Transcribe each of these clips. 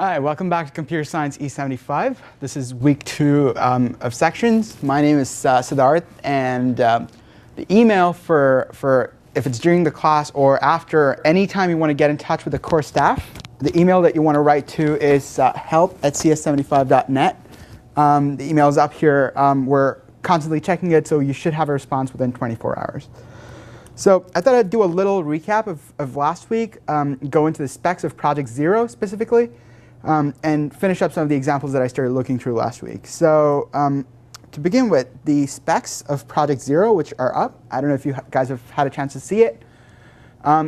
Hi, welcome back to Computer Science E75. This is week 2 of sections. My name is Siddharth, and the email for if it's during the class or after, anytime you want to get in touch with the core staff, the email that you want to write to is help@cs75.net. The email is up here. We're constantly checking it, so you should have a response within 24 hours. So I thought I'd do a little recap of last week, go into the specs of Project Zero specifically, and finish up some of the examples that I started looking through last week. So to begin with, the specs of Project Zero, which are up. I don't know if you guys have had a chance to see it.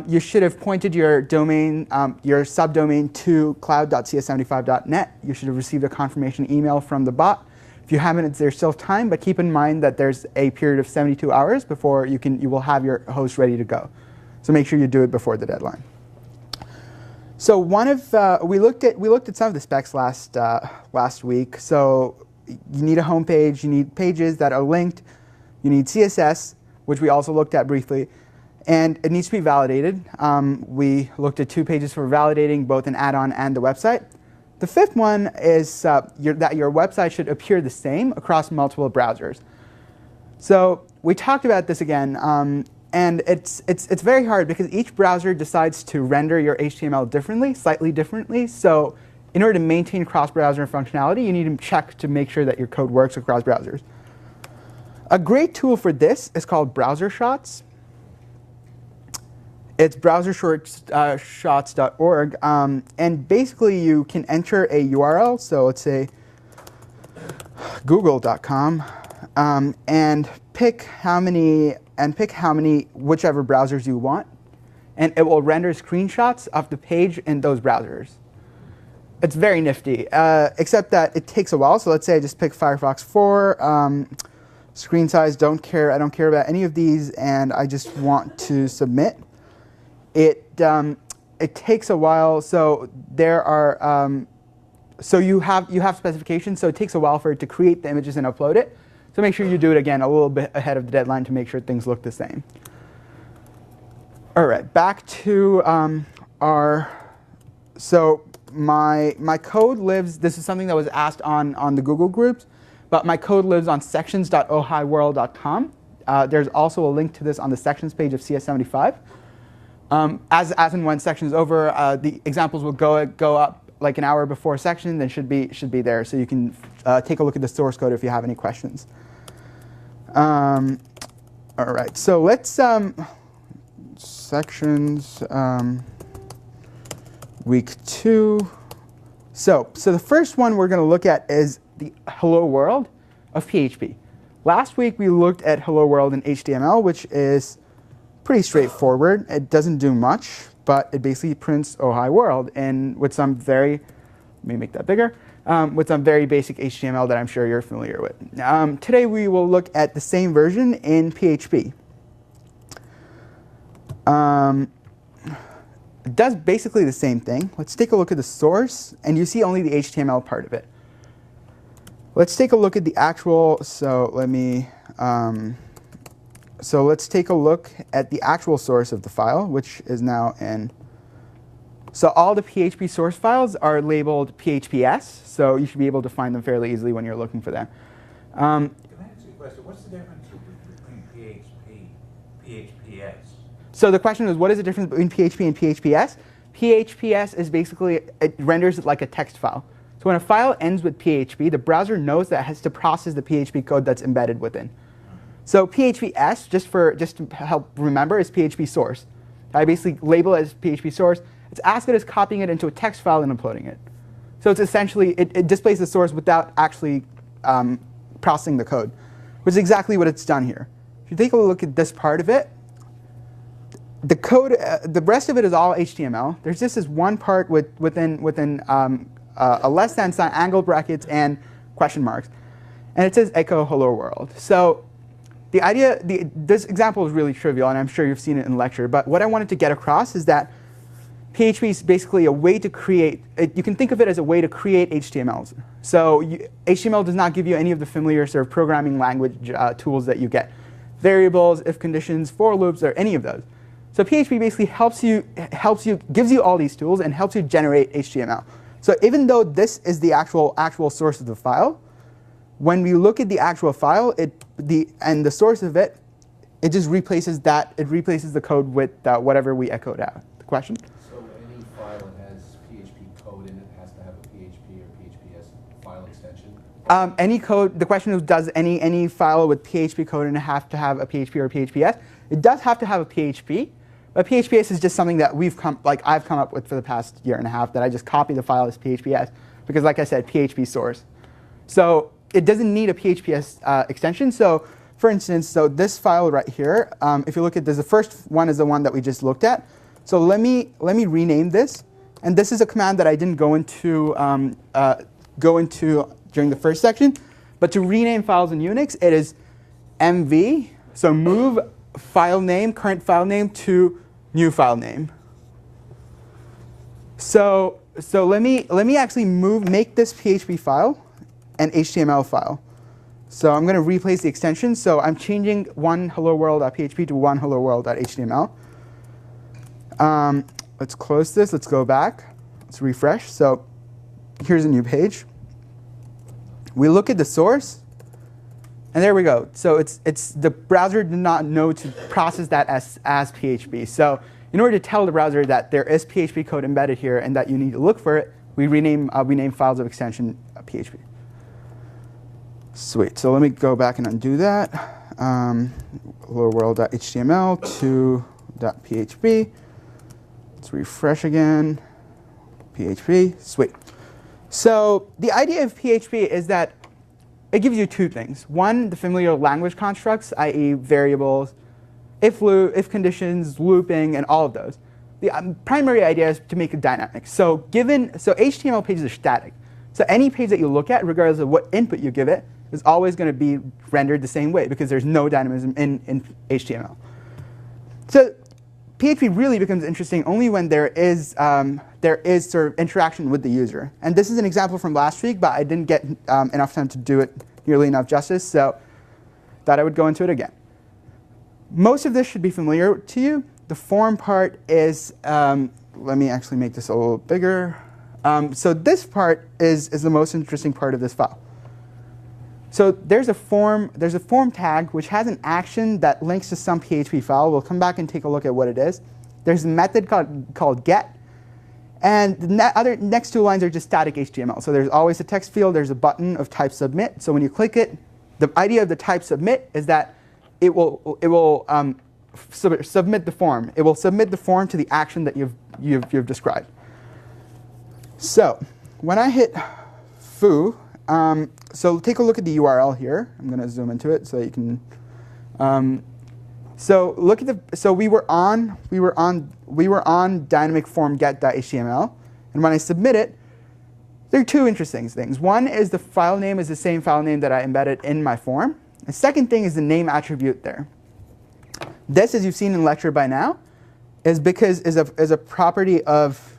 You should have pointed your domain, your subdomain to cloud.cs75.net. You should have received a confirmation email from the bot. If you haven't, there's still time, but keep in mind that there's a period of 72 hours before you will have your host ready to go. So make sure you do it before the deadline. So we looked at some of the specs last week. So you need a home page, you need pages that are linked, you need CSS, which we also looked at briefly, and it needs to be validated. We looked at 2 pages for validating both an add-on and the website. The 5th one is that your website should appear the same across multiple browsers. So we talked about this again, and it's very hard because each browser decides to render your HTML differently, slightly differently. So in order to maintain cross-browser functionality, you need to check to make sure that your code works across browsers. A great tool for this is called Browser Shots. It's browsershots.org, and basically you can enter a URL. So let's say google.com, and pick how many whichever browsers you want, and it will render screenshots of the page in those browsers. It's very nifty, except that it takes a while. So let's say I just pick Firefox 4, screen size, I don't care about any of these, and I just want to submit. It takes a while. So there are so you have specifications. So it takes a while for it to create the images and upload it. So make sure you do it again a little bit ahead of the deadline to make sure things look the same. All right, back to so my code lives. This is something that was asked on the Google groups, but my code lives on sections.ohioworld.com. There's also a link to this on the sections page of CS75. As and when section is over, the examples will go up like an hour before section, then should be there, so you can take a look at the source code if you have any questions. All right, so let's sections week 2. So the first one we're going to look at is the hello world of PHP. Last week we looked at hello world in HTML, which is pretty straightforward. It doesn't do much, but it basically prints oh hi world, and with some very, let me make that bigger, with some very basic HTML that I'm sure you're familiar with. Today we will look at the same version in PHP. It does basically the same thing. Let's take a look at the source, and you see only the HTML part of it. Let's take a look at the actual, so let's take a look at the actual source of the file, which is now in. So all the PHP source files are labeled PHPS, so you should be able to find them fairly easily when you're looking for them. Can I ask you a question? What's the difference between PHP, PHPS? So the question is, what is the difference between PHP and PHPS? PHPS is basically, it renders it like a text file. So when a file ends with PHP, the browser knows that it has to process the PHP code that's embedded within. So PHPS, just to help remember, is PHP source. I basically label it as PHP source. It's as good as copying it into a text file and uploading it. So it's essentially, it displays the source without actually processing the code, which is exactly what it's done here. If you take a look at this part of it, the code, the rest of it is all HTML. There's just this one part within a less than sign, angle brackets, and question marks. And it says echo hello world. So the idea, this example is really trivial, and I'm sure you've seen it in lecture, but what I wanted to get across is that PHP is basically a way to create, you can think of it as a way to create HTMLs. So HTML does not give you any of the familiar sort of programming language tools that you get. Variables, if conditions, for loops, or any of those. So PHP basically gives you all these tools and helps you generate HTML. So even though this is the actual source of the file, when we look at the actual file, and the source of it, it just replaces that. It replaces the code with whatever we echoed out. The question? So any file that has PHP code in it has to have a PHP or PHPS file extension? Any code. The question is, does any file with PHP code in it have to have a PHP or PHPS? It does have to have a PHP, but PHPS is just something that I've come up with for the past year and a half. That I just copy the file as PHPS because, like I said, PHP source. So it doesn't need a PHPS extension. So, for instance, this file right here, if you look at this, the first one is the one that we just looked at. So let me rename this, and this is a command that I didn't go into during the first section. But to rename files in Unix, it is mv. So move file name, current file name to new file name. So let me actually make this PHP file an HTML file. So I'm going to replace the extension. So I'm changing one hello world.php to one hello world.html. Let's close this. Let's go back. Let's refresh. So here's a new page. We look at the source, and there we go. So it's the browser did not know to process that as PHP. So in order to tell the browser that there is PHP code embedded here and that you need to look for it, we name files of extension PHP. Sweet. So let me go back and undo that. Hello world.html to .php. Let's refresh again. PHP. Sweet. So the idea of PHP is that it gives you two things. One, the familiar language constructs, i.e. variables, if conditions, looping, and all of those. The primary idea is to make it dynamic. So HTML pages are static. So any page that you look at, regardless of what input you give it, is always going to be rendered the same way because there's no dynamism in HTML. So PHP really becomes interesting only when there is sort of interaction with the user. And this is an example from last week, but I didn't get enough time to do it nearly enough justice, so thought I would go into it again. Most of this should be familiar to you. The form part is, let me actually make this a little bigger. So this part is the most interesting part of this file. So there's a form tag which has an action that links to some PHP file. We'll come back and take a look at what it is. There's a method called get. And the next two lines are just static HTML. So there's always a text field. There's a button of type submit. So when you click it, the idea of the type submit is that it will submit the form. It will submit the form to the action that you've described. So when I hit foo, so take a look at the URL here. I'm going to zoom into it so you can. So look at we were on dynamic form get.html, and when I submit it, there are two interesting things. One is the file name is the same file name that I embedded in my form. The second thing is the name attribute there. This, as you've seen in lecture by now, is a property of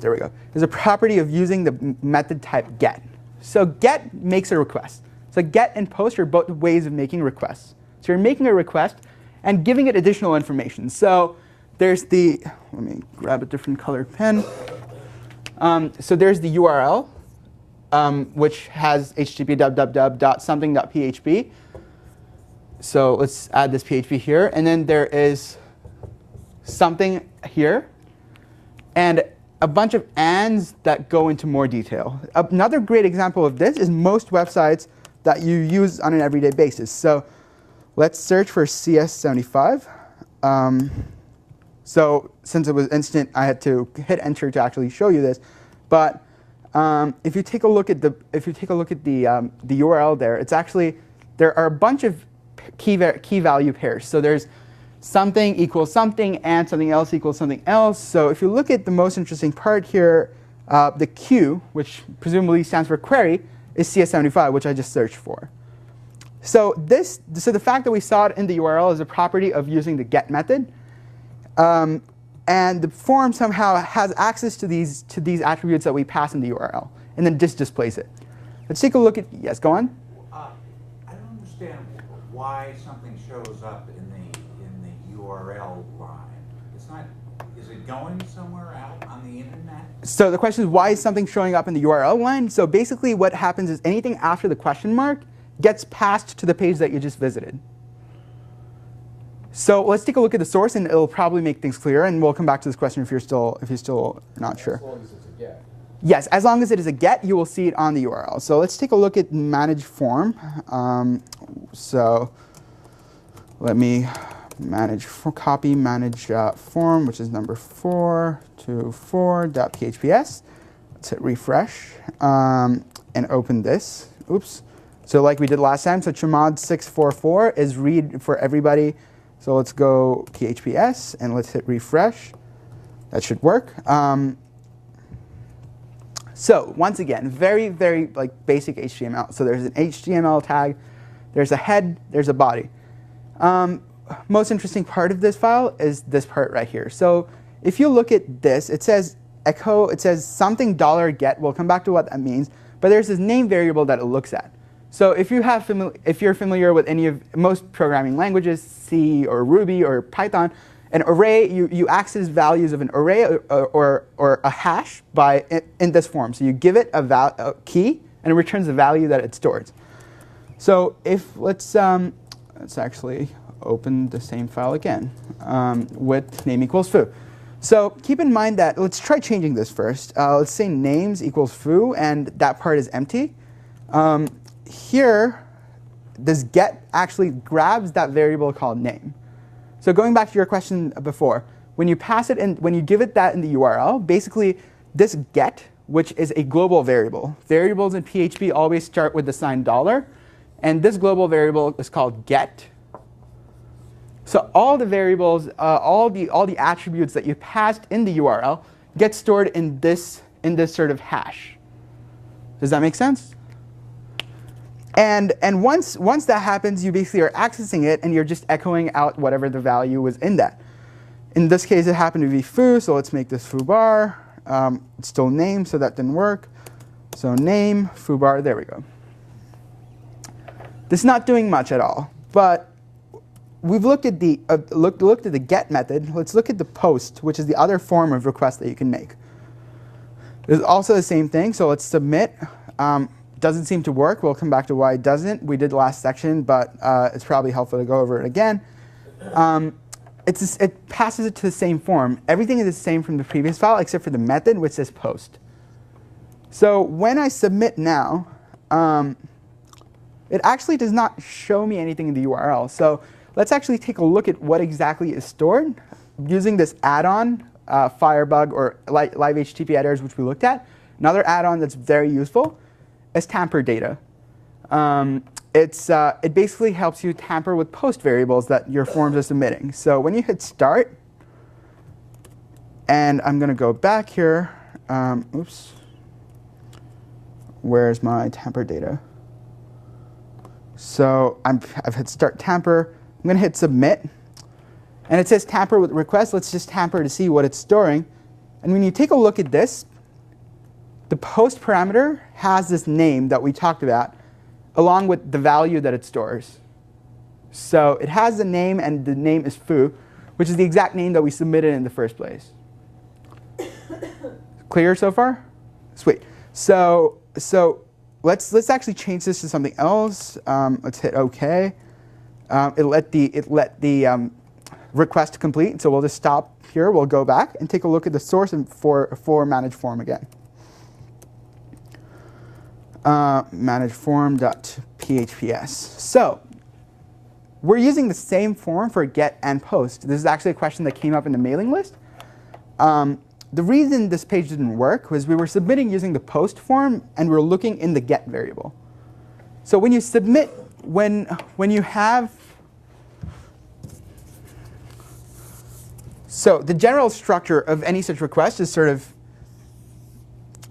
there we go. Is a property of using the method type get. So get makes a request. So get and post are both ways of making requests. So you're making a request and giving it additional information. So there's let me grab a different colored pen. So there's the URL, which has http://something.php. So let's add this PHP here. And then there is something here. And a bunch of ands that go into more detail. Another great example of this is most websites that you use on an everyday basis. So let's search for CS75. So since it was instant, I had to hit enter to actually show you this. But if you take a look at the URL there, it's actually there are a bunch of key value pairs. So there's something equals something and something else equals something else. So if you look at the most interesting part here, the Q, which presumably stands for query, is CS75, which I just searched for. So the fact that we saw it in the URL is a property of using the get method. And the form somehow has access to these attributes that we pass in the URL, and then just displays it. Let's take a look at, yes, go on. I don't understand why something shows up in the URL line. It's not Is it going somewhere out on the internet? So the question is, why is something showing up in the URL line? So basically what happens is anything after the question mark gets passed to the page that you just visited. So let's take a look at the source, and it'll probably make things clear. And we'll come back to this question if you're still not sure. As long as it's a get. Yes, as long as it is a get, you will see it on the URL. So let's take a look at manage form. So let me copy manage form, which is number 424.phps. Let's hit refresh and open this. Oops. So like we did last time, so chmod 644 is read for everybody. So let's go phps and let's hit refresh. That should work. So once again, very, very like basic HTML. So there's an HTML tag, there's a head, there's a body. Most interesting part of this file is this part right here. So if you look at this, it says echo, it says something $get. We'll come back to what that means. But there's this name variable that it looks at. So if you're familiar with any of most programming languages, C or Ruby or Python, an array, you access values of an array or a hash in this form. So you give it a key, and it returns the value that it stores. So if let's actually open the same file again with name equals foo. So keep in mind that let's try changing this first. Let's say names equals foo, and that part is empty. Here, this get actually grabs that variable called name. So going back to your question before, when you pass it in, when you give it that in the URL, basically this get, which is a global variable. Variables in PHP always start with the sign $, and this global variable is called get. So all the variables, all the attributes that you passed in the URL get stored in this sort of hash. Does that make sense? And once that happens, you basically are accessing it, and you're just echoing out whatever the value was in that. In this case, it happened to be foo, so let's make this foo bar. It's still name, so that didn't work. So name, foo bar, there we go. This is not doing much at all, but we've looked at the looked at the get method. Let's look at the post, which is the other form of request that you can make. It's also the same thing, so let's submit. Doesn't seem to work. We'll come back to why it doesn't. We did last section, but it's probably helpful to go over it again. It passes it to the same form. Everything is the same from the previous file except for the method, which says post. So when I submit now, it actually does not show me anything in the URL. So let's actually take a look at what exactly is stored using this add-on, Firebug or live HTTP editors, which we looked at. Another add-on that's very useful is tamper data. It basically helps you tamper with post variables that your forms are submitting. So when you hit start, and I'm going to go back here. Oops. Where's my tamper data? So I've hit start tamper. I'm going to hit submit. And it says tamper with request. Let's just tamper to see what it's storing. And when you take a look at this, the post parameter has this name that we talked about, along with the value that it stores. So it has the name, and the name is foo, which is the exact name that we submitted in the first place. Clear so far? Sweet. So let's actually change this to something else. Let's hit OK. It let the request complete. So we'll just stop here. We'll go back and take a look at the source for manage form again. Manage form.phps. So we're using the same form for get and post. This is actually a question that came up in the mailing list. The reason this page didn't work was we were submitting using the post form, and we were looking in the get variable. So when you submit, when you have, so the general structure of any such request is sort of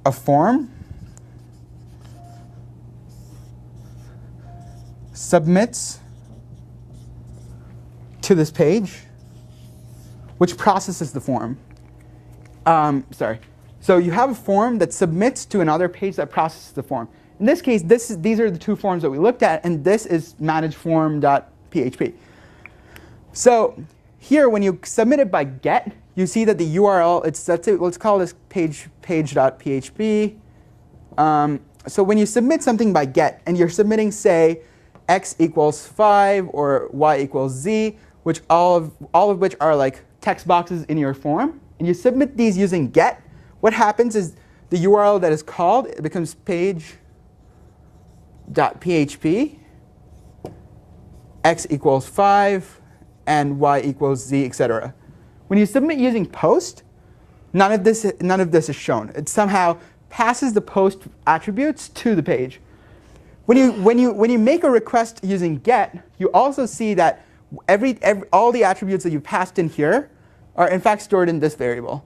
a form submits to this page, which processes the form. So you have a form that submits to another page that processes the form. In this case, these are the two forms that we looked at, and this is manageform.php. So here, when you submit it by get, you see that the URL, let's call this page.php. So when you submit something by get, and you're submitting, say, x equals 5 or y equals z, which all of which are like text boxes in your form, and you submit these using get, what happens is the URL that is called, it becomes page.php, x equals 5, and y equals z, etc. When you submit using post, none of this is shown. It somehow passes the post attributes to the page. When you make a request using get, you also see that all the attributes that you passed in here are in fact stored in this variable.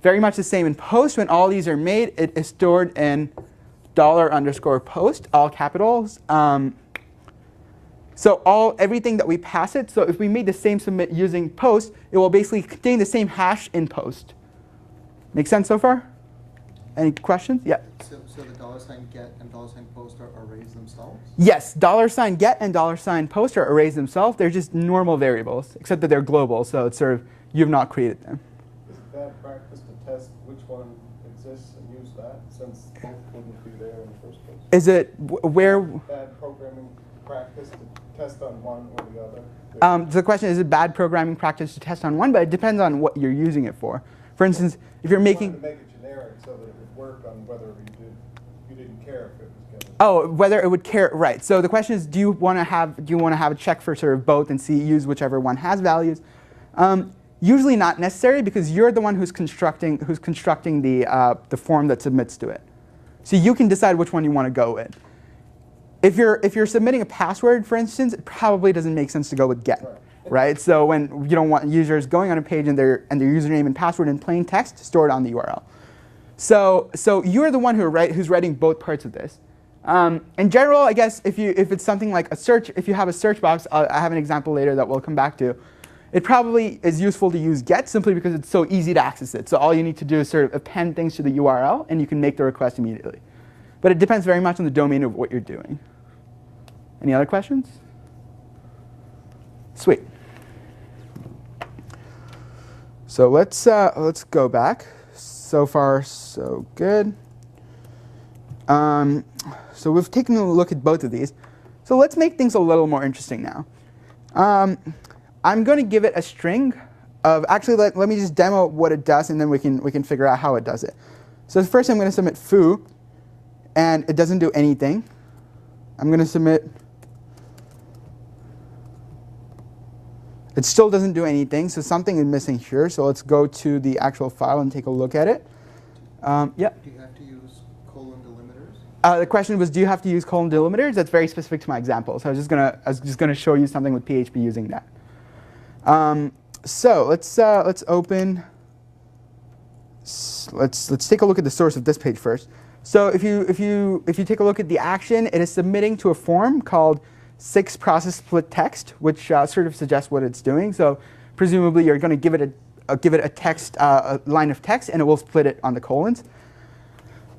Very much the same in post. When all these are made, it is stored in $_post, all capitals. So everything that we pass it, so if we made the same submit using post, it will basically contain the same hash in post. Make sense so far? Any questions? Yeah. So the $get and $post are arrays themselves? Yes, $get and $post are arrays themselves. They're just normal variables, except that they're global, so it's sort of, you've not created them. Is it bad practice to test which one exists and use that, since both wouldn't be there in the first place? Is it where? Bad programming practice to test on one or the other? So the question is it bad programming practice to test on one, but it depends on what you're using it for. For instance, if you're making... to make it generic so that it would work on whether you didn't care if it was getting... Oh, whether it would care, right. So the question is, do you want to have a check for sort of both and use whichever one has values? Usually not necessary, because you're the one who's constructing the form that submits to it. So you can decide which one you want to go with. If you're submitting a password, for instance, it probably doesn't make sense to go with get, right? So when you don't want users going on a page and their username and password in plain text stored on the URL. So you're the one who's writing both parts of this. In general, I guess if it's something like a search, if you have a search box, I have an example later that we'll come back to. It probably is useful to use get simply because it's so easy to access it. So all you need to do is sort of append things to the URL, and you can make the request immediately. But it depends very much on the domain of what you're doing. Any other questions? Sweet. So let's go back. So far, so good. So we've taken a look at both of these. So let's make things a little more interesting now. I'm going to give it a string of, actually let me just demo what it does, and then we can figure out how it does it. So first I'm going to submit foo, and it doesn't do anything. I'm going to submit, it still doesn't do anything, so something is missing here. So let's go to the actual file and take a look at it. Yeah. Do you have to use colon delimiters? The question was, do you have to use colon delimiters? That's very specific to my example. So I was just gonna show you something with PHP using that. So let's open. Let's take a look at the source of this page first. So if you take a look at the action, it is submitting to a form called 6 process split text, which sort of suggests what it's doing. So presumably you're going to give it a text, a line of text, and it will split it on the colons.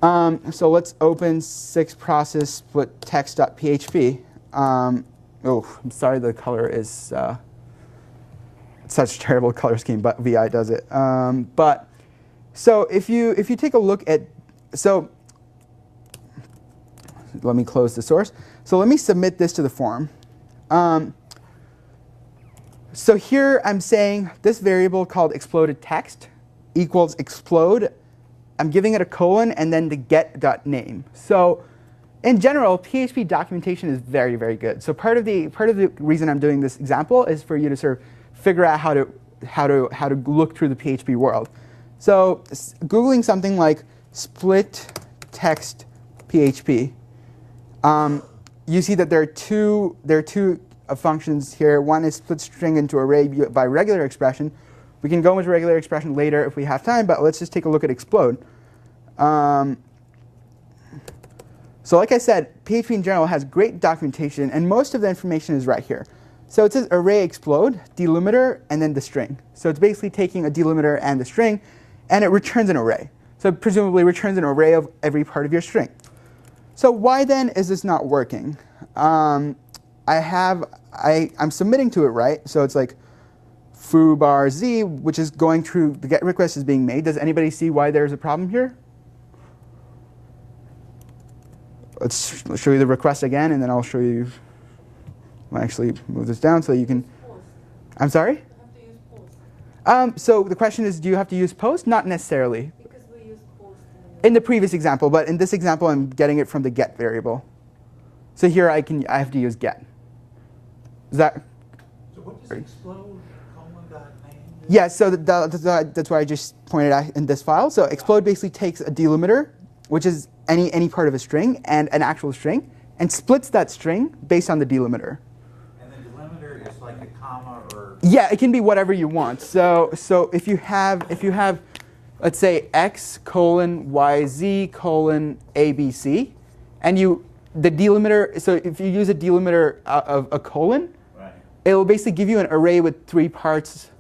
So let's open 6 process split text.php. Oh, I'm sorry, the color is such a terrible color scheme, but VI does it. But so if you take a look at, so let me close the source. So let me submit this to the form. So here I'm saying this variable called exploded text equals explode. I'm giving it a colon and then the get.name. So in general, PHP documentation is very, very good. So part of the reason I'm doing this example is for you to sort of figure out how to look through the PHP world. So Googling something like split text PHP, you see that there are two functions here. One is split string into array by regular expression. We can go into regular expression later if we have time, but let's just take a look at explode. So like I said, PHP in general has great documentation, and most of the information is right here. So it says array explode, delimiter, and then the string. So it's basically taking a delimiter and the string, and it returns an array. So it presumably returns an array of every part of your string. So why then is this not working? I'm submitting to it, right? So it's like foo bar z, which is going through, the get request is being made. Does anybody see why there's a problem here? Let's show you the request again, and then I'll show you. I'll actually move this down so you can. I'm sorry? So the question is, do you have to use post? Not necessarily. Because we use post In the previous example, but in this example, I'm getting it from the get variable. So here I have to use get. Is that? So what does explode :name? Yeah, so that's why I just pointed out in this file. So explode basically takes a delimiter, which is any part of a string, and an actual string, and splits that string based on the delimiter. And the delimiter is like a comma or? Yeah, it can be whatever you want. So if you have, let's say x colon yz colon abc, and the delimiter. So if you use a delimiter of a colon, Right. it will basically give you an array with 3 parts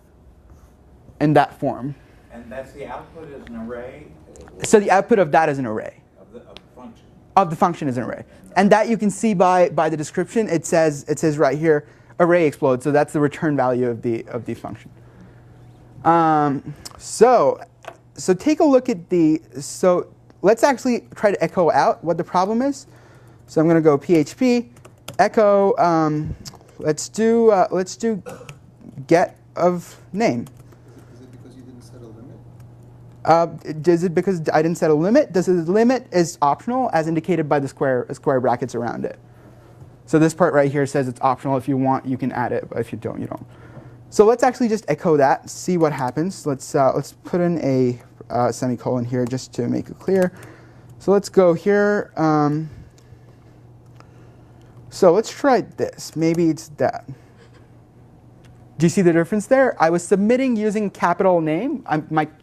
in that form. And that's the output is an array? So the output of that is an array. Of the function. Of the function is an array. And that you can see by the description. It says right here, array explode. So that's the return value of the function. So take a look at so let's actually try to echo out what the problem is. So I'm going to go PHP echo. Let's do get of name. Is it because you didn't set a limit? Is it because I didn't set a limit? The limit is optional, as indicated by the square brackets around it. So this part right here says it's optional. If you want, you can add it, but if you don't, you don't. So let's actually just echo that, see what happens. Let's put in a semicolon here just to make it clear. So let's go here. So let's try this. Maybe it's that. Do you see the difference there? I was submitting using capital name.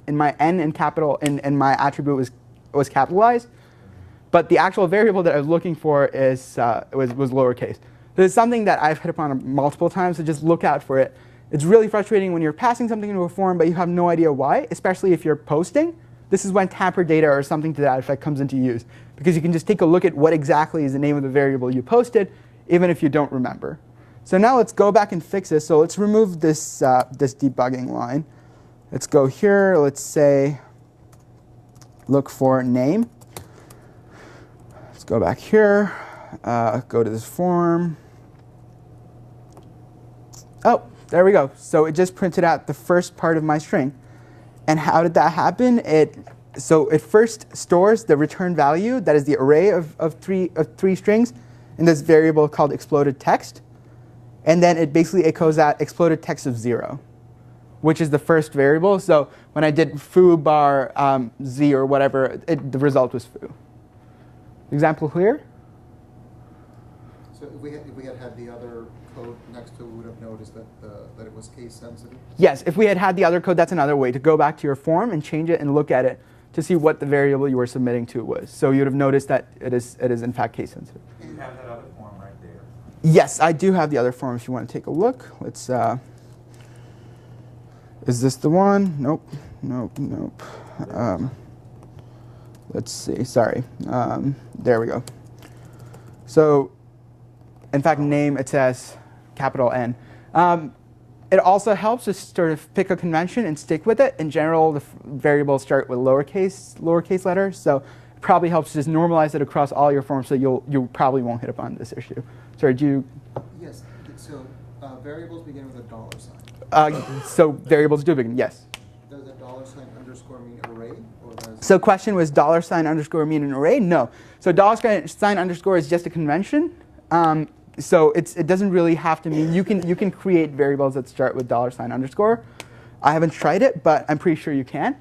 In my n and capital and my attribute was capitalized, but the actual variable that I was looking for was lowercase. This is something that I've hit upon multiple times, so just look out for it. It's really frustrating when you're passing something into a form, but you have no idea why, especially if you're posting. This is when tampered data or something to that effect comes into use, because you can just take a look at what exactly is the name of the variable you posted, even if you don't remember. So now let's go back and fix this. So let's remove this debugging line. Let's go here. Let's say look for name. Let's go back here. Go to this form. Oh, there we go. So it just printed out the first part of my string. And how did that happen? So it first stores the return value, that is the array of three strings, in this variable called exploded text. And then it basically echoes out exploded text of 0, which is the first variable. So when I did foo bar z or whatever, the result was foo. Example clear? So if we had the other code next to it, we would have noticed that it was case sensitive? Yes, if we had the other code, that's another way to go back to your form and change it and look at it to see what the variable you were submitting to was. So you would have noticed that it is in fact case sensitive. You have that other form right there. Yes, I do have the other form if you want to take a look. Let's. Is this the one? Nope. Let's see. Sorry. There we go. So, in fact, name it says capital N. It also helps to sort of pick a convention and stick with it. In general, the variables start with lowercase letters, so it probably helps to just normalize it across all your forms, so you probably won't hit upon this issue. Sorry, do you? Yes. So variables begin with a $sign. So variables do begin. Yes. Does a $sign underscore mean array, or does? So question was $sign underscore mean an array? No. So $sign underscore is just a convention. So it doesn't really have to mean, you can create variables that start with $sign underscore. I haven't tried it, but I'm pretty sure you can.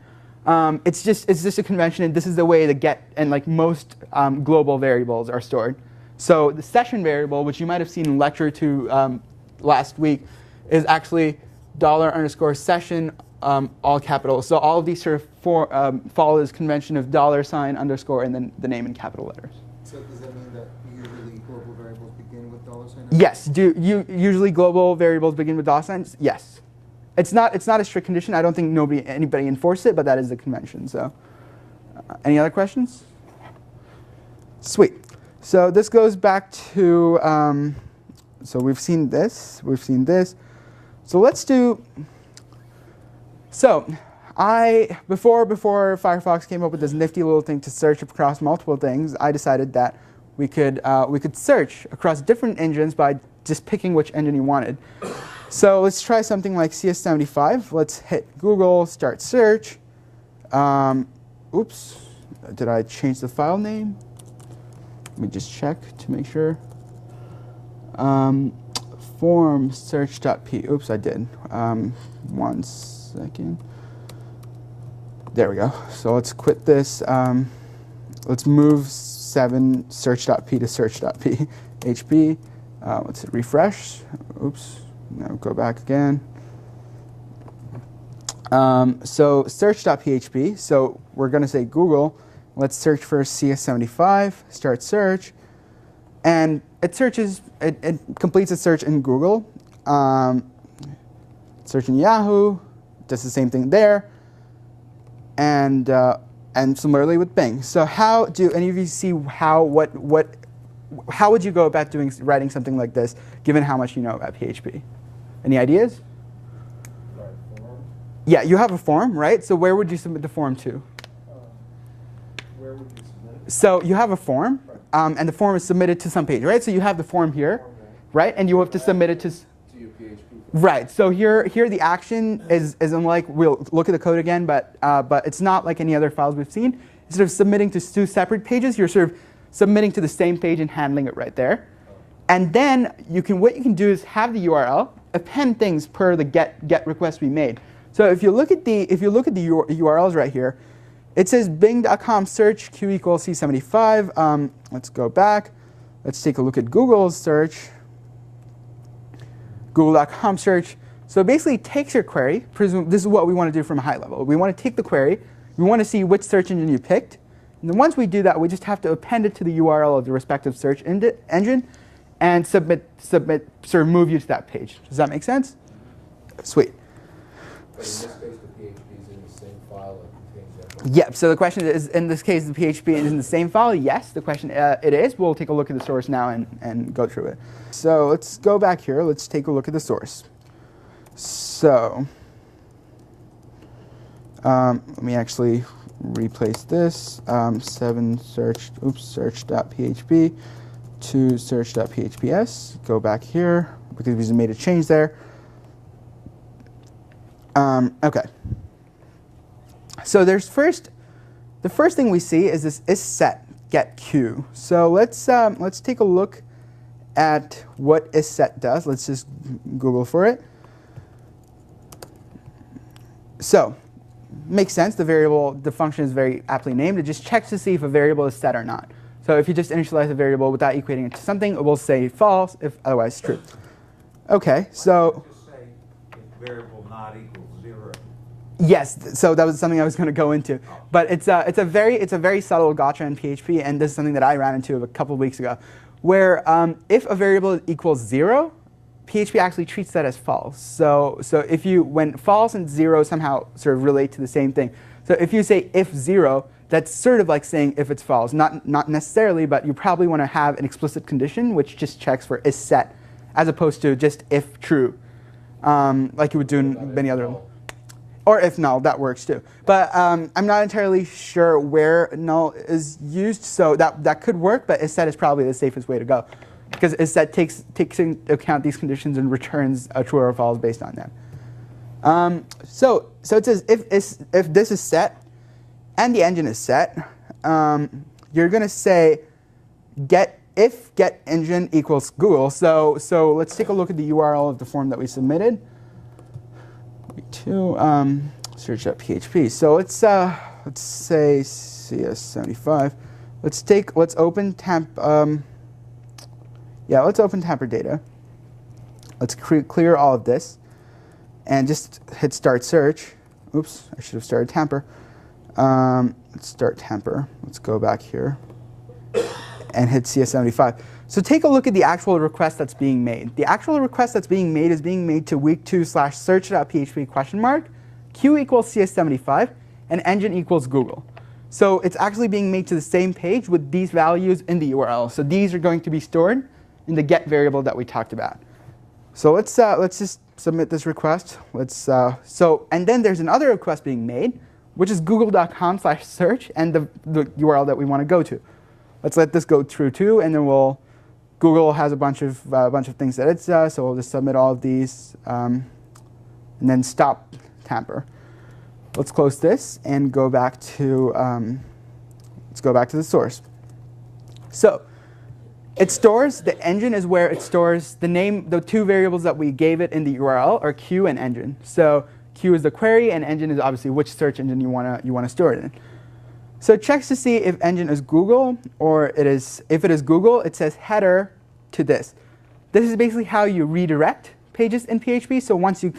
It's just a convention, and this is the way the get and like most global variables are stored. So the session variable, which you might have seen in lecture 2 last week, is actually $_session all capitals. So all of these sort of follow this convention of $sign underscore and then the name in capital letters. So does that mean that usually global variables begin with $sign? Yes. Usually global variables begin with $signs? Yes. It's not a strict condition. I don't think anybody enforced it, but that is the convention. So, any other questions? Sweet. So this goes back to. So we've seen this. We've seen this. So let's do So before Firefox came up with this nifty little thing to search across multiple things, I decided that we could search across different engines by just picking which engine you wanted. So let's try something like CS75. Let's hit Google, start search. Oops, did I change the file name? Let me just check to make sure. Form search.p. Oops, I did. 1 second. There we go. So let's quit this. Let's move 7 search.p to search.p. HP. Let's hit refresh. Oops. Now go back again. So search.php. So we're going to say Google. Let's search for CS75. Start search. And it searches. It completes a search in Google. Search in Yahoo. Does the same thing there. And similarly with Bing. So how do any of you see how would you go about writing something like this, given how much you know about PHP? Any ideas? Right, form. Yeah, you have a form, right? So where would you submit the form to? Where would you submit it? So you have a form, and the form is submitted to some page, right? So you have the form here, right? And you have to submit it to your PHP. right. So here the action is unlike, we'll look at the code again, but it's not like any other files we've seen. Instead of submitting to 2 separate pages, you're sort of submitting to the same page and handling it right there. And then what you can do is have the URL, append things per the get request we made. So if you look at the URLs right here, it says bing.com search q equals c75. Let's go back. Let's take a look at Google's search. Google.com search. So it basically takes your query. This is what we want to do from a high level. We want to take the query. We want to see which search engine you picked. And then once we do that, we just have to append it to the URL of the respective search engine and submit, sort of move you to that page. Does that make sense? Sweet. But in this case, the PHP is in the same file that contains that. Yep, so the question is, in this case, the PHP is in the same file? Yes, the question it is. We'll take a look at the source now and go through it. So let's go back here. Let's take a look at the source. So let me actually replace this. 7 search.php to search.phps. Go back here because we just made a change there. Okay. So the first thing we see is this is set get q. So let's take a look at what is set does. Let's just Google for it. So makes sense. The function is very aptly named. It just checks to see if a variable is set or not. So if you just initialize a variable without equating it to something, it will say false if otherwise true. Okay, so Just say if variable not equals 0. yes, so that was something I was going to go into. But it's a very subtle gotcha in PHP, and this is something that I ran into a couple of weeks ago, where if a variable equals 0, PHP actually treats that as false. So when false and 0 somehow sort of relate to the same thing. So if you say if 0, that's sort of like saying if it's false. Not necessarily, but you probably want to have an explicit condition which just checks for is set, as opposed to just if true, like you would do in many other. Or if null, that works too. But I'm not entirely sure where null is used, so that could work, but isset is probably the safest way to go. Because isset takes into account these conditions and returns a true or false based on them. So it says if this is set and the engine is set, you're going to say get engine equals Google. So let's take a look at the URL of the form that we submitted. To search.php. So let's say CS75. Let's open tamper data. Let's clear all of this and just hit start search. Oops, I should have started tamper. Let's start tamper. Let's go back here and hit CS75. So take a look at the actual request that's being made. The actual request that's being made is being made to week2/search.php ? Q equals CS75 and engine equals Google. So it's actually being made to the same page with these values in the URL. So these are going to be stored in the get variable that we talked about. So let's just submit this request. And then there's another request being made, which is google.com/search and the URL that we want to go to. Let's let this go through too, and then Google has a bunch of things that it does, so we'll just submit all of these, and then stop tamper. Let's close this and go back to the source. So it stores, the engine is where it stores the name, the two variables that we gave it in the URL are Q and engine. So Q is the query, and engine is obviously which search engine you wanna store it in. So it checks to see if engine is Google, or if it is Google, it says header to this. This is basically how you redirect pages in PHP. So once you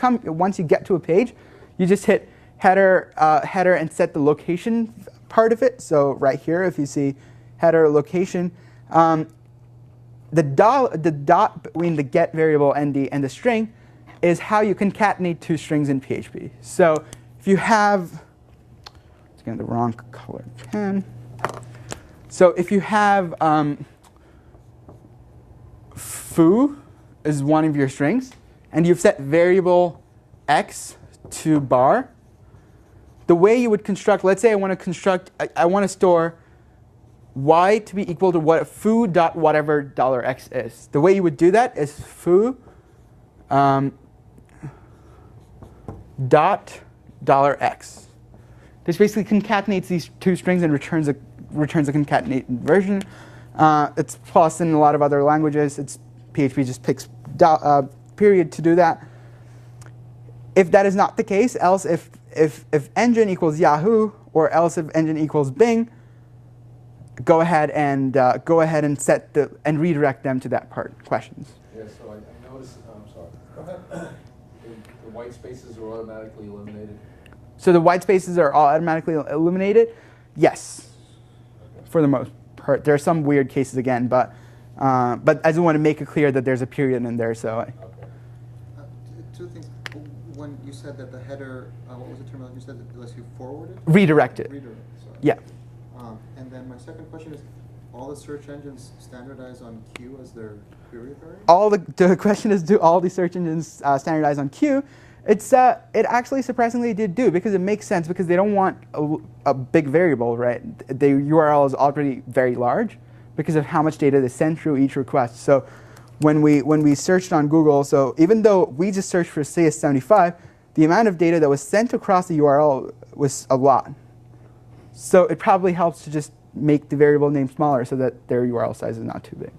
get to a page, you just hit header and set the location part of it. So right here, if you see header location, the dot between the get variable and the string is how you concatenate two strings in PHP. So if you have, getting the wrong colored pen. So if you have foo is one of your strings, and you've set variable x to bar, the way you would construct, let's say I want to store y to be equal to what foo dot whatever $x is. The way you would do that is foo dot $x. This basically concatenates these two strings and returns a concatenated version. It's plus in a lot of other languages. PHP just picks period to do that. If that is not the case, else if engine equals Yahoo, or else if engine equals Bing, go ahead and set and redirect them to that part. Questions? Yeah, so I noticed, I'm sorry. Go ahead. The white spaces are automatically eliminated. So the white spaces are all automatically illuminated? Yes, for the most part. There are some weird cases again, but I just want to make it clear that there's a period in there. So. Okay. Two things. When you said that the header, what was the terminology you said that unless you forward it? Redirect it. Redirect, sorry. Yeah. And then my second question is, all the search engines standardize on Q as their query authority? The question is, do all the search engines standardize on Q? It actually surprisingly did do, because it makes sense, because they don't want a big variable, right? The URL is already very large because of how much data they send through each request. So when we searched on Google, so even though we just searched for CS75, the amount of data that was sent across the URL was a lot. So it probably helps to just make the variable name smaller so that their URL size is not too big.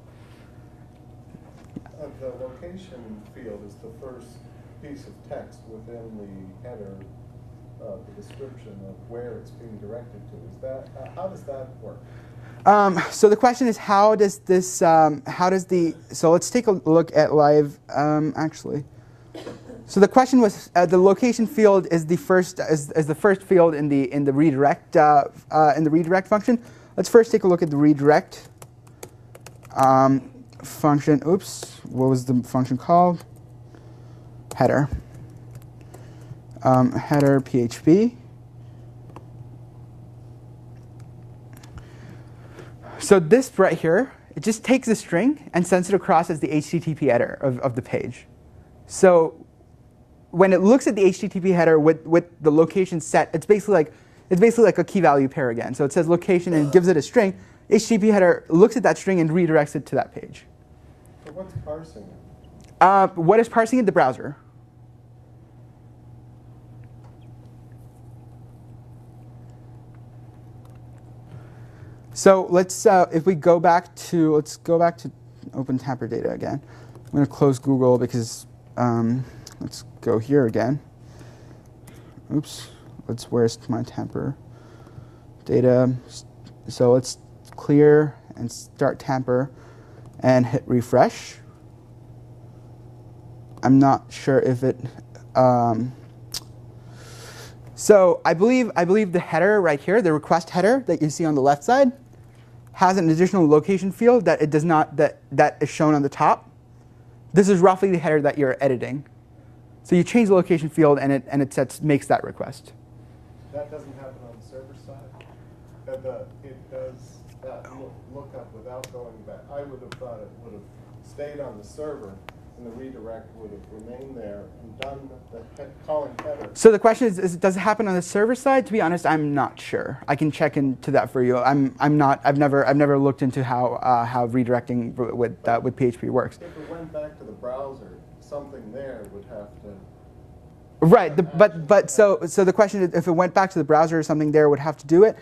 The location field is the first piece of text within the header, the description of where it's being directed to. Is that how does that work? So the question is, so let's take a look at live, actually. So the question was, the location field is the first field in the redirect function. Let's first take a look at the redirect function. Oops, what was the function called? Header. Header PHP. So this right here, it just takes a string and sends it across as the HTTP header of the page. So when it looks at the HTTP header with the location set, it's basically like a key value pair again. So it says location and gives it a string. HTTP header looks at that string and redirects it to that page. So what's parsing it? What is parsing it? The browser. So let's if we go back to Open Tamper data again. I'm going to close Google because let's go here again. Oops. Where's my tamper data? So let's clear and start tamper and hit refresh. I'm not sure if it. So I believe the header right here, the request header that you see on the left side, has an additional location field that it does not that is shown on the top. This is roughly the header that you're editing. So you change the location field and it makes that request. That doesn't happen on the server side. It does that lookup without going back. I would have thought it would have stayed on the server and the redirect would have remained there and done the calling header. So the question is, does it happen on the server side? To be honest, I'm not sure. I can check into that for you. I've never looked into how redirecting with PHP works. If it went back to the browser, something there would have to. Right, so the question is, if it went back to the browser, something there would have to do it.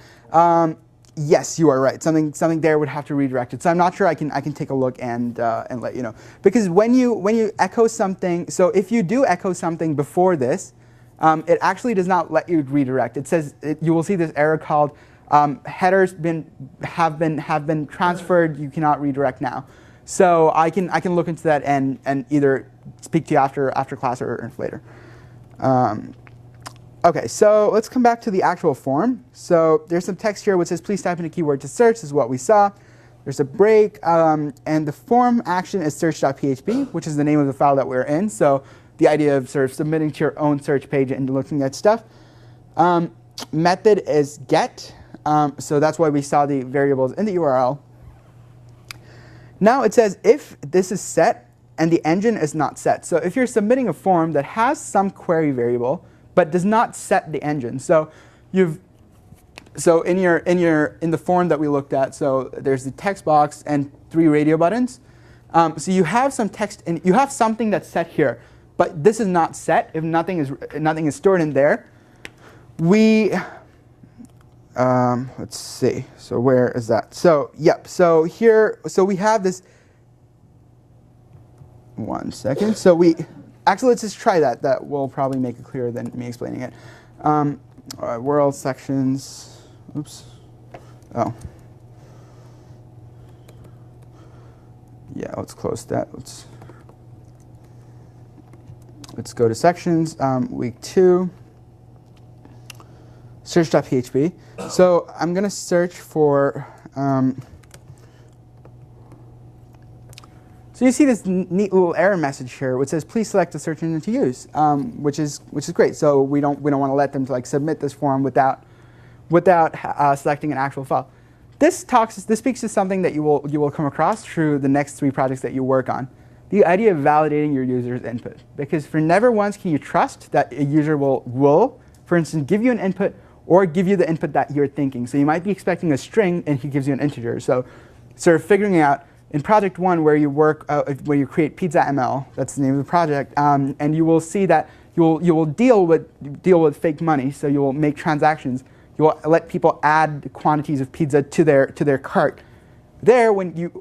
Yes, you are right. Something there would have to redirect it. So I'm not sure. I can take a look and let you know. Because when you echo something, so if you do echo something before this, it actually does not let you redirect. It says you will see this error called headers have been transferred. You cannot redirect now. So I can look into that and either speak to you after class or later. OK, so let's come back to the actual form. So there's some text here which says, please type in a keyword to search. This is what we saw. There's a break. And the form action is search.php, which is the name of the file that we're in. So the idea of sort of submitting to your own search page and looking at stuff. Method is get. So that's why we saw the variables in the URL. Now it says if this is set and the engine is not set. So if you're submitting a form that has some query variable, but does not set the engine. So in the form that we looked at, so there's the text box and 3 radio buttons. So you have some text and you have something that's set here, but this is not set. If nothing is stored in there, we let's see. So where is that? So yep. So here, so we have this. 1 second. So actually, let's just try that. That will probably make it clearer than me explaining it. All right, world sections. Oops. Oh. Yeah, let's close that. Let's go to sections. Week 2. Search.php. So I'm going to search for. So you see this neat little error message here, which says, "Please select the search engine to use," which is great. So we don't want to let them to submit this form without selecting an actual file. This speaks to something that you will come across through the next 3 projects that you work on. The idea of validating your user's input, because for never once can you trust that a user will, for instance, give you an input or give you the input that you're thinking. So you might be expecting a string, and he gives you an integer. So sort of figuring out. In project 1, where you work, where you create pizza.ml, that's the name of the project, and you will see that you will deal with fake money. So you will make transactions. You will let people add quantities of pizza to their cart. There,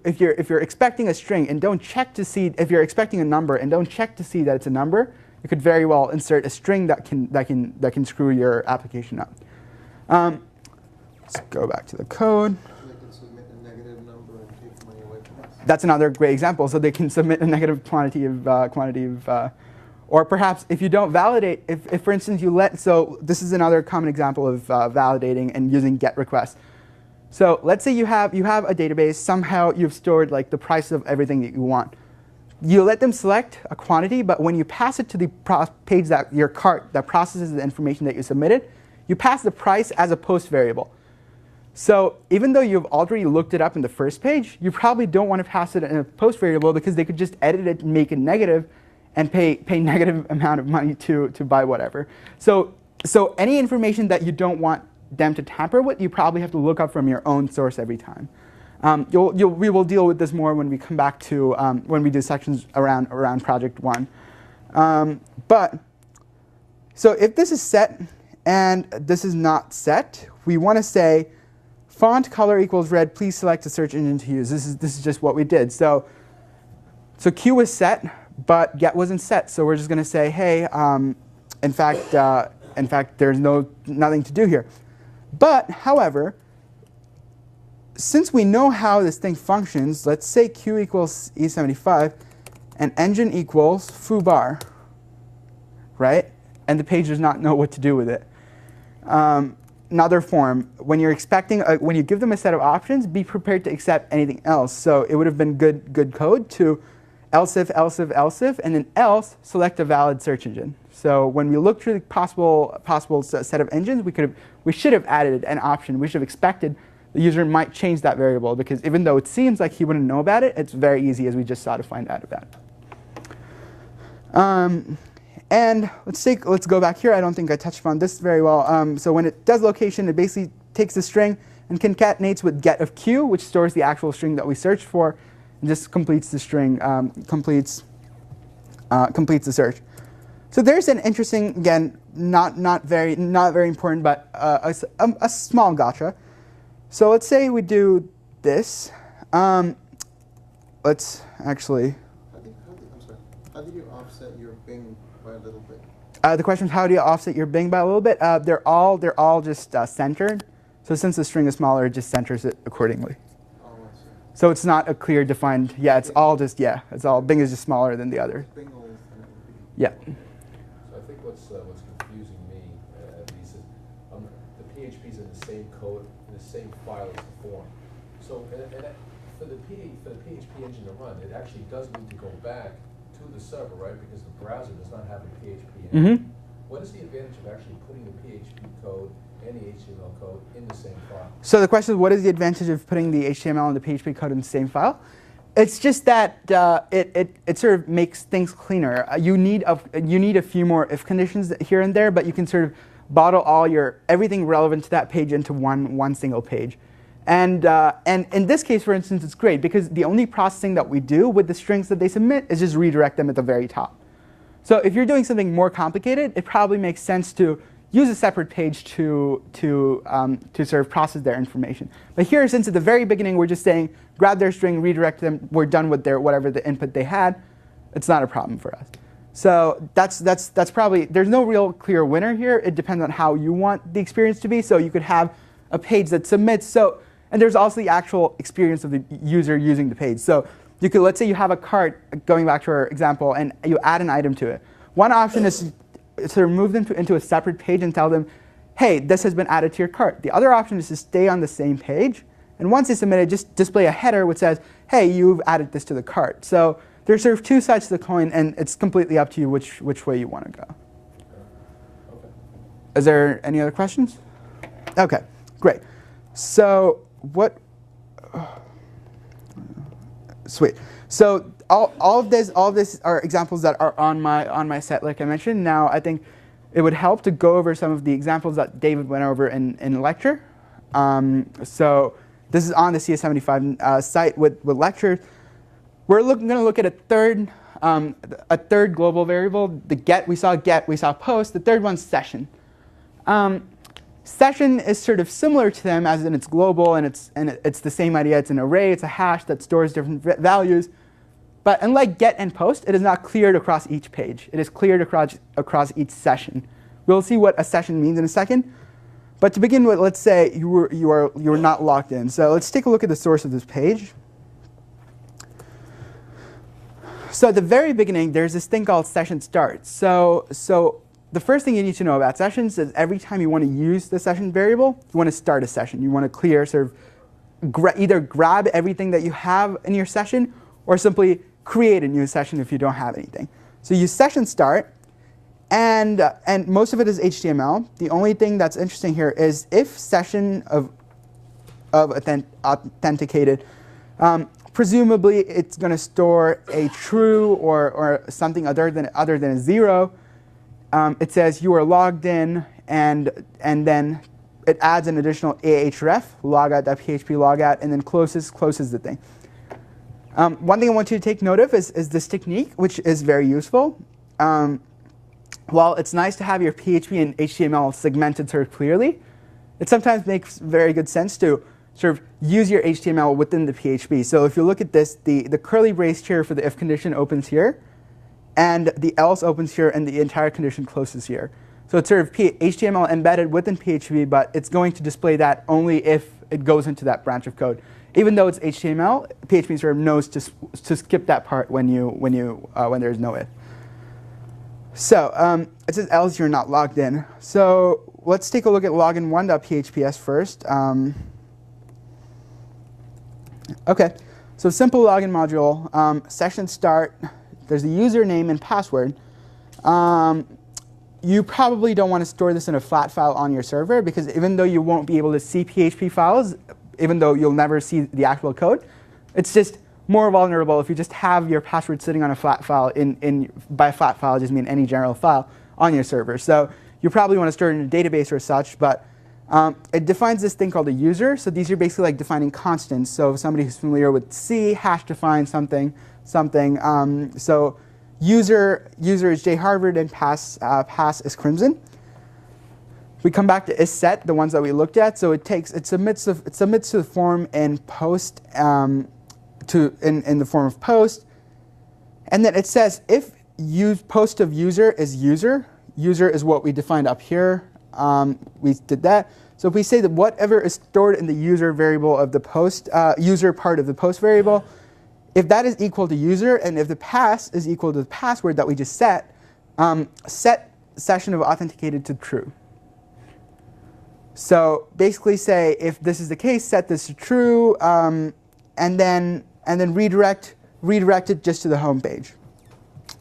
if you're expecting a string and don't check to see if you're expecting a number and don't check to see that it's a number, you could very well insert a string that can screw your application up. Let's go back to the code. That's another great example. So they can submit a negative quantity of, or perhaps if you don't validate, if for instance so this is another common example of validating and using GET requests. So let's say you have a database. Somehow you've stored the price of everything that you want. You let them select a quantity, but when you pass it to the page your cart that processes the information that you submitted, you pass the price as a post variable. So even though you've already looked it up in the first page, you probably don't want to pass it in a post variable because they could just edit it and make it negative and pay negative amount of money to buy whatever. So any information that you don't want them to tamper with, you probably have to look up from your own source every time. We will deal with this more when we come back to when we do sections around project 1. So if this is set and this is not set, we want to say font color equals red. Please select a search engine to use. This is just what we did. So Q was set, but get wasn't set. So we're just going to say, hey, in fact, there's nothing to do here. But however, since we know how this thing functions, let's say Q equals E75 and engine equals foobar, right? And the page does not know what to do with it. Another form, when you're expecting, when you give them a set of options, be prepared to accept anything else. So it would have been good code to else if, and then else select a valid search engine. So when we look through the possible set of engines, we should have added an option. We should have expected the user might change that variable, because even though it seems like he wouldn't know about it, it's very easy, as we just saw, to find out about it. And let's go back here. I don't think I touched on this very well. So when it does location, it basically takes the string and concatenates with get of q, which stores the actual string that we searched for, and just completes the string, completes the search. So there's an interesting, again, not very important, but a small gotcha. So let's say we do this. Let's actually. How did you offset your Bing by a little bit? The question is, how do you offset your Bing by a little bit? They're all just centered. So since the string is smaller, it just centers it accordingly. Oh, I see. So it's not a clear defined. Yeah, it's all just it's all Bing is just smaller than the other. Bing will Yeah. So I think what's confusing me, at least, is the PHP's in the same code, in the same file as the form. So for the PHP engine to run, it actually does need to go back to the server, right? Because the browser does not have a PHP engine. Mm-hmm. What is the advantage of actually putting the PHP code and the HTML code in the same file? So the question is, what is the advantage of putting the HTML and the PHP code in the same file? It's just that it sort of makes things cleaner. You need a few more if conditions here and there, but you can sort of bottle everything relevant to that page into one single page. And in this case, for instance, it's great because the only processing that we do with the strings that they submit is just redirect them at the very top. So if you're doing something more complicated, it probably makes sense to use a separate page to sort of process their information. But here, since at the very beginning we're just saying grab their string, redirect them, we're done with whatever the input they had, it's not a problem for us. So that's probably, there's no real clear winner here. It depends on how you want the experience to be. So you could have a page that submits. And there's also the actual experience of the user using the page. So you could, let's say you have a cart, going back to our example, and you add an item to it. One option is sort of move them into a separate page and tell them, hey, this has been added to your cart. The other option is to stay on the same page. And once they submit it, just display a header which says, hey, you've added this to the cart. So there's sort of two sides to the coin, and it's completely up to you which way you want to go. Okay. Is there any other questions? OK, great. So sweet. So all of this are examples that are on my set, like I mentioned. Now I think it would help to go over some of the examples that David went over in lecture. So this is on the CS75 site with lectures. We're going to look at a third global variable. The get, we saw post. The third one's session. Session is sort of similar to them, as in it's global and it's the same idea. It's an array. It's a hash that stores different values. But unlike get and post, it is not cleared across each page. It is cleared across each session. We'll see what a session means in a second. But to begin with, let's say you were not logged in. So let's take a look at the source of this page. So at the very beginning, there's this thing called session start. So the first thing you need to know about sessions is every time you want to use the session variable, you want to start a session. You want to clear, sort of either grab everything that you have in your session or simply create a new session if you don't have anything. So use session start, and most of it is HTML. The only thing that's interesting here is if session of authenticated, presumably it's going to store a true or something other than a 0. It says you are logged in, and then it adds an additional ahref, logout.php logout, and then closes the thing. One thing I want you to take note of is this technique, which is very useful. While it's nice to have your PHP and HTML segmented sort of clearly, it sometimes makes very good sense to sort of use your HTML within the PHP. So if you look at this, the curly brace here for the if condition opens here, and the else opens here, and the entire condition closes here. So it's sort of HTML embedded within PHP, but it's going to display that only if it goes into that branch of code. Even though it's HTML, PHP sort of knows to skip that part when there's no if. So it says else you're not logged in. So let's take a look at login1.phps first. OK, so simple login module, session start. There's a username and password. You probably don't want to store this in a flat file on your server, because even though you won't be able to see PHP files, even though you'll never see the actual code, it's just more vulnerable if you just have your password sitting on a flat file. By flat file, I just mean any general file on your server. So you probably want to store it in a database or such, but it defines this thing called a user. So these are basically like defining constants. So somebody who's familiar with C, hash define something. So user is jharvard and pass is Crimson. We come back to isSet, the ones that we looked at. So it submits to the form in post in the form of post, and then it says if post of user is user is what we defined up here. We did that. So if we say that whatever is stored in the user variable of the post user part of the post variable, if that is equal to user, and if the pass is equal to the password that we just set, set session of authenticated to true. So basically say if this is the case, set this to true, and then redirect it just to the home page.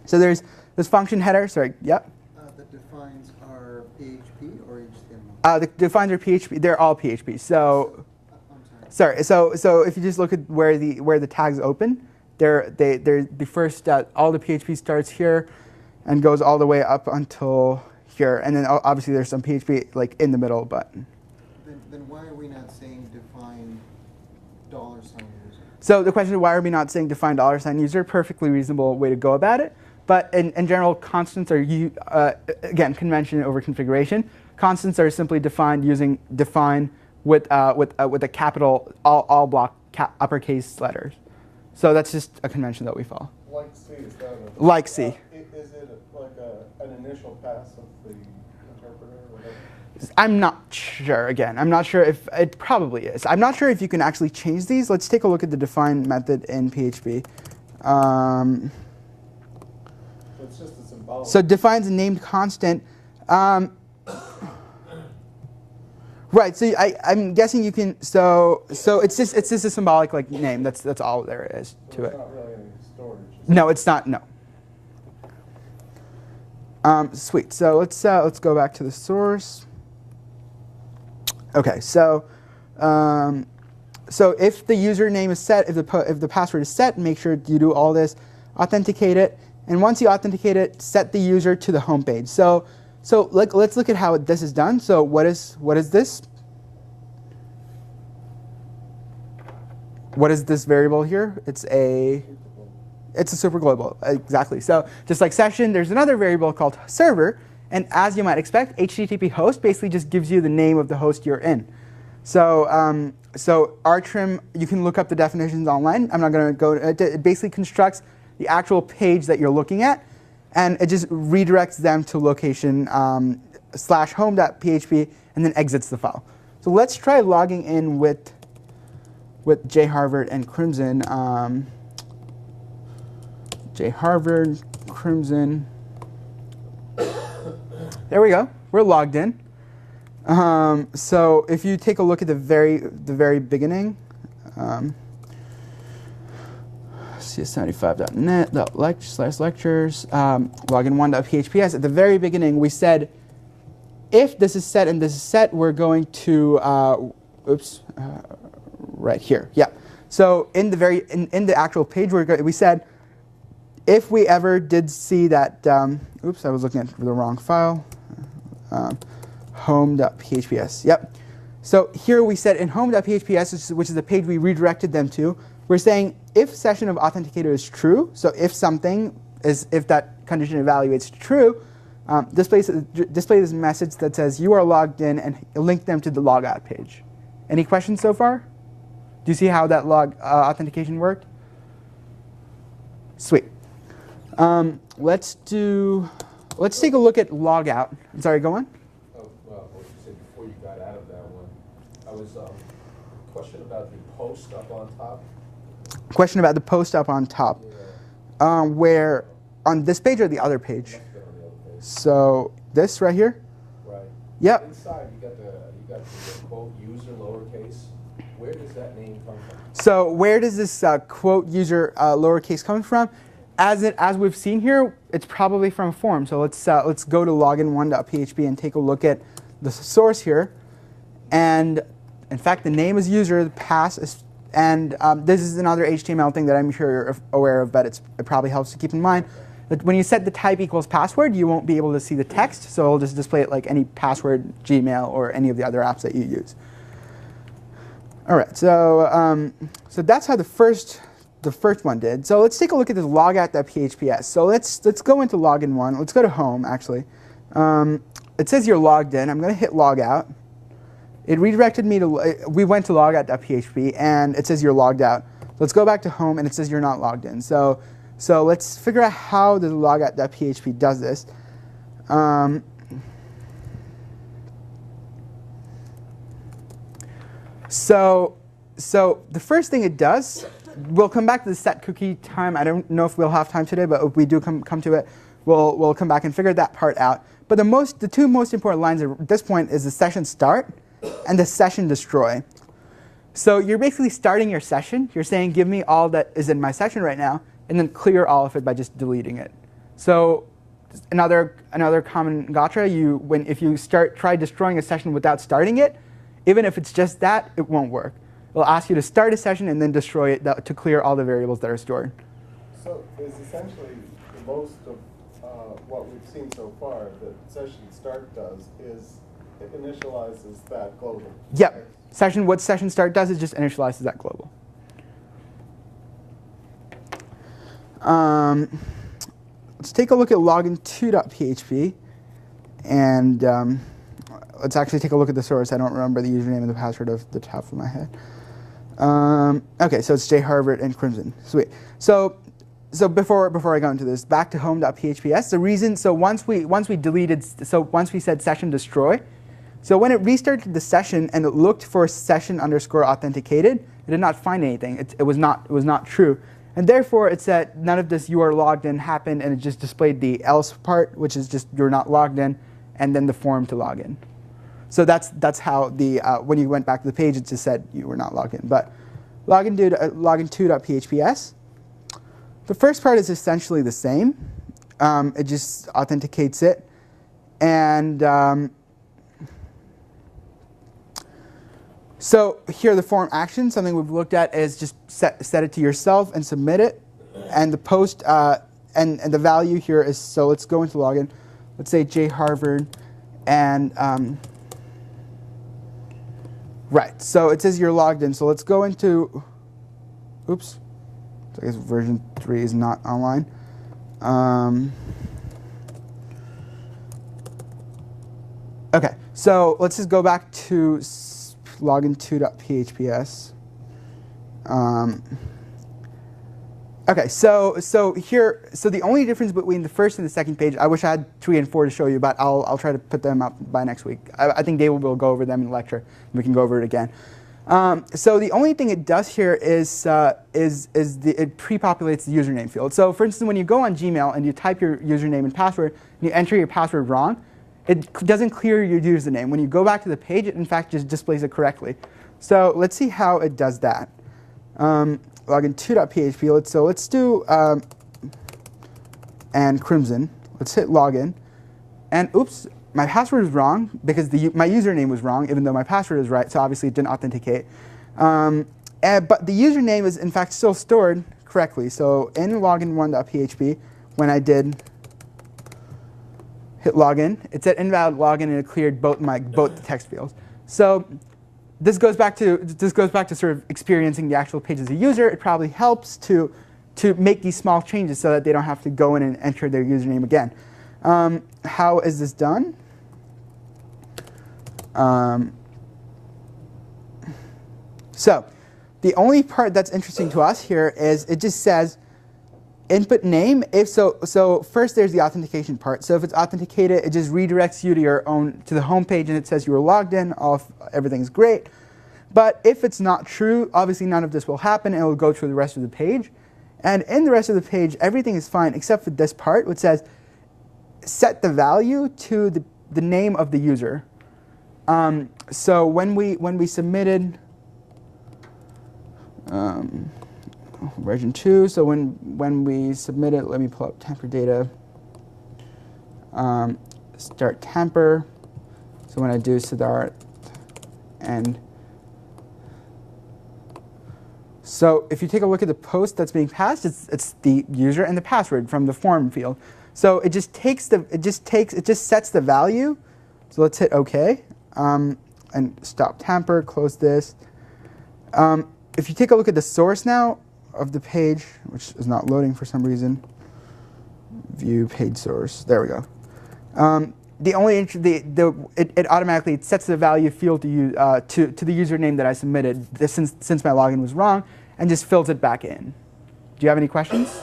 So there's this function header. Sorry. Yep. The defines are PHP or HTML? The defines are PHP. They're all PHP. So I'm sorry. So if you just look at where the tags open, they're the first all the PHP starts here, and goes all the way up until here, and then obviously there's some PHP like in the middle, but. Then why are we not saying define $sign user? So the question is, why are we not saying define $sign user? Perfectly reasonable way to go about it. But in general, constants are again convention over configuration. Constants are simply defined using define with a capital all block uppercase letters. So that's just a convention that we follow. Like C, is that a, Like C. Is it like an initial pass of the interpreter or whatever? I'm not sure. Again, I'm not sure if it probably is. I'm not sure if you can actually change these. Let's take a look at the define method in PHP. So it's just a symbolic. So defines a named constant. Right. So I'm guessing you can. So it's just a symbolic like name. That's all there is to it. It's not really any storage. No, it's not. No. Sweet. So let's go back to the source. Okay. So if the username is set, if the password is set, make sure you do all this, authenticate it, and once you authenticate it, set the user to the home page. So let's look at how this is done. So what is this? What is this variable here? It's a super global, exactly. So just like session, there's another variable called server, and as you might expect, HTTP host basically just gives you the name of the host you're in. So rtrim, you can look up the definitions online. I'm not going to go. It basically constructs the actual page that you're looking at, and it just redirects them to location /home.php, and then exits the file. So let's try logging in with jharvard and Crimson. jharvard, Crimson. There we go. We're logged in. So if you take a look at the very beginning, cs75.net/lectures, login1.phps. At the very beginning, we said if this is set and this is set, we're going to right here. Yeah. So in the actual page, we said if we ever did see that. Oops, I was looking at the wrong file. Home.phps. Yep. So here we said in home.phps, which is the page we redirected them to, we're saying if session of authenticator is true, so if that condition evaluates true, display this message that says you are logged in and link them to the logout page. Any questions so far? Do you see how that log authentication worked? Sweet. Let's take a look at logout. Sorry, go on. Oh, well, what you said before you got out of that one, I was question about the post up on top. Question about the post up on top. Yeah. Where on this page or the other page? Must have been on the other page. So this right here. Right. Yep. Inside you got the quote user lowercase. Where does that name come from? So where does this quote user lowercase come from? As we've seen here, it's probably from a form. So let's go to login1.php and take a look at the source here. And in fact, the name is user, the pass And this is another HTML thing that I'm sure you're aware of, but it probably helps to keep in mind. That when you set the type equals password, you won't be able to see the text, so it'll just display it like any password, Gmail, or any of the other apps that you use. All right, so so that's how the first one did. So let's take a look at this logout.phps. So let's go into login one. Let's go to home actually. It says you're logged in. I'm going to hit logout. It redirected me to, we went to logout.php, and it says you're logged out. Let's go back to home, and it says you're not logged in. So let's figure out how the logout.php does this. So the first thing it does, we'll come back to the set cookie time. I don't know if we'll have time today, but if we do come to it, we'll come back and figure that part out. But the two most important lines at this point is the session start and the session destroy. So you're basically starting your session. You're saying, give me all that is in my session right now, and then clear all of it by just deleting it. So another common gotcha, if you try destroying a session without starting it, even if it's just that, it won't work. It'll ask you to start a session and then destroy it to clear all the variables that are stored. So is essentially most of what we've seen so far that session start does is it initializes that global. Yep. What session start does is just initializes that global. Let's take a look at login2.php, and let's actually take a look at the source. I don't remember the username and the password off the top of my head. Okay, so it's jharvard and Crimson. Sweet. So before I go into this, back to home.phps. The reason, once we said session destroy, so when it restarted the session and it looked for session_authenticated, it did not find anything. It was not true. And therefore, it said none of this you are logged in happened, and it just displayed the else part, which is just you're not logged in, and then the form to log in. So that's how when you went back to the page, it just said you were not logged in. But login2.phps, the first part is essentially the same. It just authenticates it, and so here the form action, something we've looked at is just set it to yourself and submit it. And the post and the value here is, so let's go into login. Let's say jharvard and right. So it says you're logged in. So let's go into, oops. So I guess version 3 is not online. Okay, so let's just go back to login2.phps. Okay, so the only difference between the first and the second page, I wish I had 3 and 4 to show you, but I'll try to put them up by next week. I think Dave will go over them in the lecture, and we can go over it again. So the only thing it does here is it pre-populates the username field. So for instance, when you go on Gmail and you type your username and password, and you enter your password wrong, it doesn't clear your username. When you go back to the page, it in fact just displays it correctly. So let's see how it does that. Login2.php. So let's do and Crimson. Let's hit login, and oops, my password is wrong because my username was wrong, even though my password is right. So obviously it didn't authenticate. But the username is in fact still stored correctly. So in login1.php, when I did hit login, it said invalid login, and it cleared both the text fields. So this goes back to sort of experiencing the actual page as a user. It probably helps to make these small changes so that they don't have to go in and enter their username again. How is this done? So the only part that's interesting to us here is it just says input name. So first there's the authentication part. So if it's authenticated, it just redirects you to the home page, and it says you were logged in. Everything's great. But if it's not true, obviously none of this will happen, and it will go through the rest of the page. And in the rest of the page, everything is fine except for this part, which says set the value to the name of the user. So when we submitted version 2, so when we submitted, let me pull up tamper data. Start tamper. So when I do Siddharth and So if you take a look at the post that's being passed, it's the user and the password from the form field. So it just sets the value. So let's hit OK and stop tamper, close this. If you take a look at the source now of the page, which is not loading for some reason, view page source. There we go. It automatically sets the value field to the username that I submitted since my login was wrong, and just fills it back in. Do you have any questions?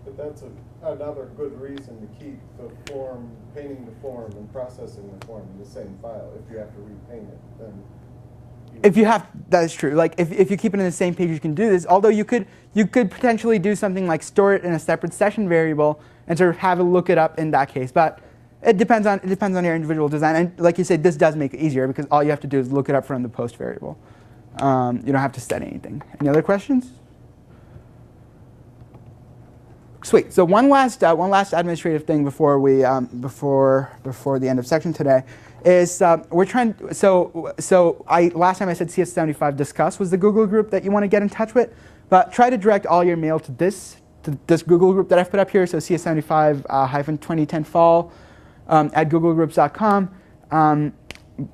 But that's another good reason to keep the form, painting the form and processing the form in the same file. If you have to repaint it, then. If you have, that is true. Like if you keep it in the same page, you can do this. Although you could potentially do something like store it in a separate session variable and sort of have it look it up in that case. But it depends on your individual design. And like you said, this does make it easier because all you have to do is look it up from the post variable. You don't have to set anything. Any other questions? Sweet. So one last administrative thing before we before the end of section today is we're trying. Last time I said CS75 Discuss was the Google group that you want to get in touch with, but try to direct all your mail to this Google group that I've put up here. So CS75-2010 fall at googlegroups.com.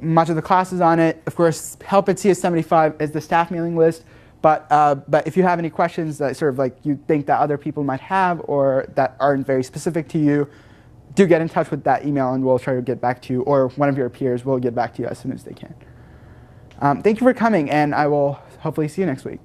Much of the class is on it. Of course, help at CS75 is the staff mailing list. But if you have any questions that sort of like you think that other people might have or that aren't very specific to you, do get in touch with that email and we'll try to get back to you, or one of your peers will get back to you as soon as they can. Thank you for coming, and I will hopefully see you next week.